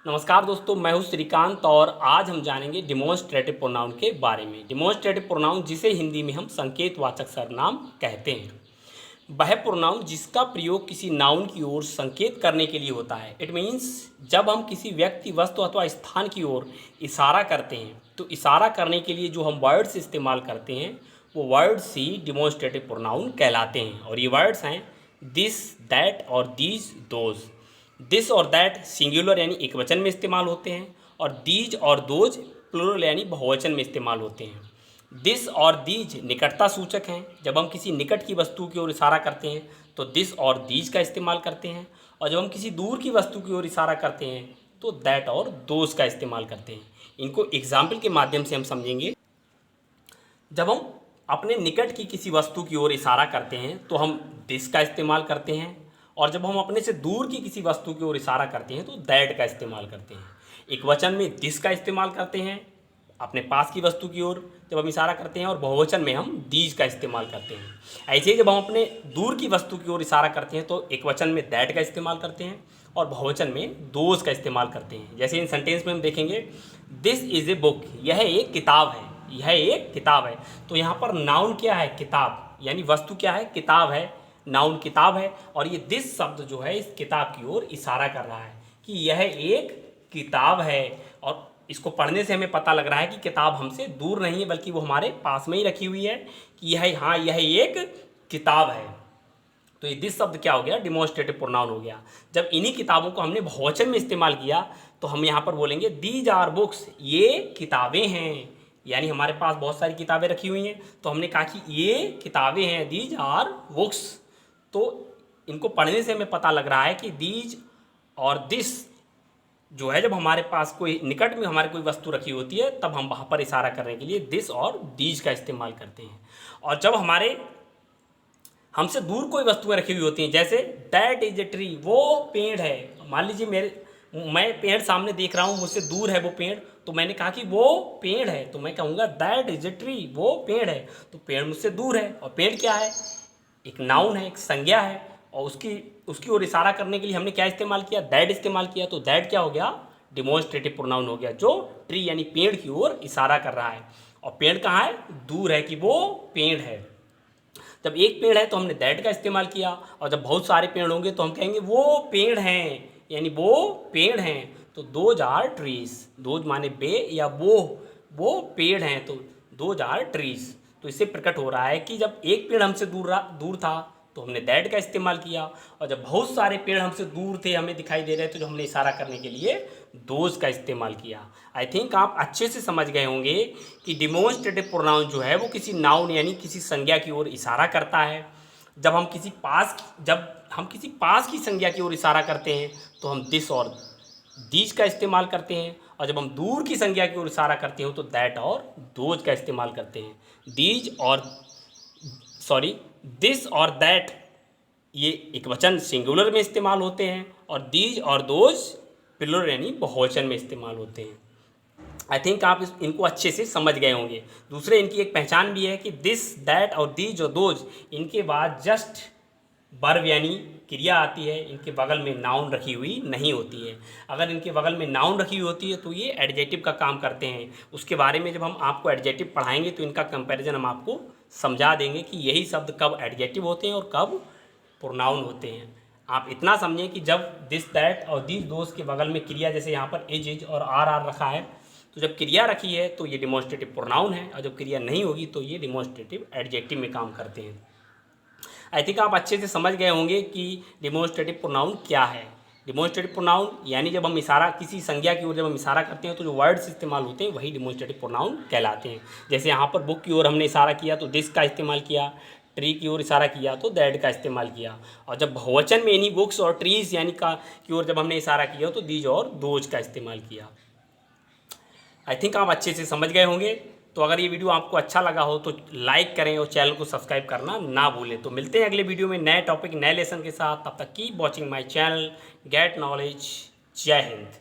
नमस्कार दोस्तों, मैं हूं श्रीकांत और आज हम जानेंगे डिमॉन्स्ट्रेटिव प्रोनाउन के बारे में। डिमॉन्स्ट्रेटिव प्रोनाउन जिसे हिंदी में हम संकेतवाचक सर्वनाम कहते हैं, वह प्रोनाउन जिसका प्रयोग किसी नाउन की ओर संकेत करने के लिए होता है। इट मीन्स जब हम किसी व्यक्ति, वस्तु अथवा स्थान की ओर इशारा करते हैं तो इशारा करने के लिए जो हम वर्ड्स इस्तेमाल करते हैं वो वर्ड्स ही डिमॉन्स्ट्रेटिव प्रोनाउन कहलाते हैं। और ये वर्ड्स हैं दिस, दैट और दीज, दोज। दिस और दैट सिंगुलर यानी एक वचन में इस्तेमाल होते हैं और दीज और दोज प्लूरल यानी बहुवचन में इस्तेमाल होते हैं। दिस और दीज निकटता सूचक हैं। जब हम किसी निकट की वस्तु की ओर इशारा करते हैं तो दिस और दीज का इस्तेमाल करते हैं, और जब हम किसी दूर की वस्तु की ओर इशारा करते हैं तो दैट और दोज का इस्तेमाल करते हैं। इनको एग्जाम्पल के माध्यम से हम समझेंगे। जब हम अपने निकट की किसी वस्तु की ओर इशारा करते हैं तो हम दिस का इस्तेमाल करते हैं, और जब हम अपने से दूर की किसी वस्तु की ओर इशारा करते हैं तो दैट का इस्तेमाल करते हैं। एक वचन में दिस का इस्तेमाल करते हैं अपने पास की वस्तु की ओर जब हम इशारा करते हैं, और बहुवचन में हम दीज का इस्तेमाल करते हैं। ऐसे ही जब हम अपने दूर की वस्तु की ओर इशारा करते हैं तो एक वचन में दैट का इस्तेमाल करते हैं और बहुवचन में दोज का इस्तेमाल करते हैं। जैसे इन सेंटेंस में हम देखेंगे, दिस इज़ ए बुक, यह एक किताब है, यह एक किताब है। तो यहाँ पर नाउन क्या है? किताब, यानी वस्तु क्या है? किताब है। नाउन किताब है, और ये दिस शब्द जो है इस किताब की ओर इशारा कर रहा है कि यह एक किताब है। और इसको पढ़ने से हमें पता लग रहा है कि किताब हमसे दूर नहीं है बल्कि वो हमारे पास में ही रखी हुई है, कि यह एक किताब है। तो ये दिस शब्द क्या हो गया? डिमॉन्स्ट्रेटिव प्रोनाउन हो गया। जब इन्हीं किताबों को हमने बहुवचन में इस्तेमाल किया तो हम यहाँ पर बोलेंगे दीज आर बुक्स, ये किताबें हैं। यानी हमारे पास बहुत सारी किताबें रखी हुई हैं तो हमने कहा कि ये किताबें हैं, दीज आर बुक्स। तो इनको पढ़ने से हमें पता लग रहा है कि दीज और दिस जो है, जब हमारे पास कोई निकट में हमारी कोई वस्तु रखी होती है तब हम वहाँ पर इशारा करने के लिए दिस और दीज का इस्तेमाल करते हैं। और जब हमसे दूर कोई वस्तुएं रखी हुई होती हैं, जैसे दैट इज ए ट्री, वो पेड़ है। मान लीजिए मैं पेड़ सामने देख रहा हूँ, मुझसे दूर है वो पेड़, तो मैंने कहा कि वो पेड़ है, तो मैं कहूँगा दैट इज ए ट्री, वो पेड़ है। तो पेड़ मुझसे दूर है, और पेड़ क्या है? एक नाउन है, एक संज्ञा है, और उसकी ओर इशारा करने के लिए हमने क्या इस्तेमाल किया? दैट इस्तेमाल किया। तो दैट क्या हो गया? डिमॉन्स्ट्रेटिव प्रोनाउन हो गया, जो ट्री यानी पेड़ की ओर इशारा कर रहा है। और पेड़ कहाँ है? दूर है, कि वो पेड़ है। जब एक पेड़ है तो हमने दैट का इस्तेमाल किया, और जब बहुत सारे पेड़ होंगे तो हम कहेंगे वो पेड़ हैं, यानी वो पेड़ हैं। तो दोज आर ट्रीज, दोज माने बे या वो पेड़ हैं, तो दोज आर ट्रीज। तो इससे प्रकट हो रहा है कि जब एक पेड़ हमसे दूर था तो हमने दैट का इस्तेमाल किया, और जब बहुत सारे पेड़ हमसे दूर थे, हमें दिखाई दे रहे थे, तो हमने इशारा करने के लिए दोज का इस्तेमाल किया। आई थिंक आप अच्छे से समझ गए होंगे कि डिमॉन्स्ट्रेटिव प्रोनाउन जो है वो किसी नाउन यानी किसी संज्ञा की ओर इशारा करता है। जब हम किसी पास की संज्ञा की ओर इशारा करते हैं तो हम दिस और दीज का इस्तेमाल करते हैं, और जब हम दूर की संज्ञा की ओर इशारा करते हो तो दैट और दोज का इस्तेमाल करते हैं। दिस और दैट ये एक वचन सिंगुलर में इस्तेमाल होते हैं, और दीज और दोज प्लूरल यानी बहुवचन में इस्तेमाल होते हैं। आई थिंक आप इनको अच्छे से समझ गए होंगे। दूसरे इनकी एक पहचान भी है कि दिस, दैट और दीज और दोज, इनके बाद जस्ट वर्ब यानी क्रिया आती है, इनके बगल में नाउन रखी हुई नहीं होती है। अगर इनके बगल में नाउन रखी हुई होती है तो ये एडजेक्टिव का काम करते हैं। उसके बारे में जब हम आपको एडजेक्टिव पढ़ाएंगे तो इनका कंपैरिजन हम आपको समझा देंगे कि यही शब्द कब एडजेक्टिव होते हैं और कब प्रोनाउन होते हैं। आप इतना समझें कि जब दिस, दैट और दीज, दोज के बगल में क्रिया, जैसे यहाँ पर इज और आर रखा है, तो जब क्रिया रखी है तो ये डिमॉन्स्ट्रेटिव प्रोनाउन है, और जब क्रिया नहीं होगी तो ये डिमॉन्स्ट्रेटिव एडजेक्टिव में काम करते हैं। आई थिंक आप अच्छे से समझ गए होंगे कि डिमॉन्स्ट्रेटिव प्रोनाउन क्या है। डिमॉन्स्ट्रेटिव प्रोनाउन यानी जब हम इशारा किसी संज्ञा की ओर जब हम इशारा करते हैं तो जो वर्ड्स इस्तेमाल होते हैं वही डिमॉन्स्ट्रेटिव प्रोनाउन कहलाते हैं। जैसे यहाँ पर बुक की ओर हमने इशारा किया तो दिस का इस्तेमाल किया, ट्री की ओर इशारा किया तो दैट का इस्तेमाल किया, और जब बहुवचन में इन्हीं बुक्स और ट्रीज यानी की ओर जब हमने इशारा किया तो दीज और दोज का इस्तेमाल किया। आई थिंक आप अच्छे से समझ गए होंगे। तो अगर ये वीडियो आपको अच्छा लगा हो तो लाइक करें और चैनल को सब्सक्राइब करना ना भूलें। तो मिलते हैं अगले वीडियो में नए टॉपिक, नए लेसन के साथ। तब तक keep watching my channel, get knowledge. जय हिंद।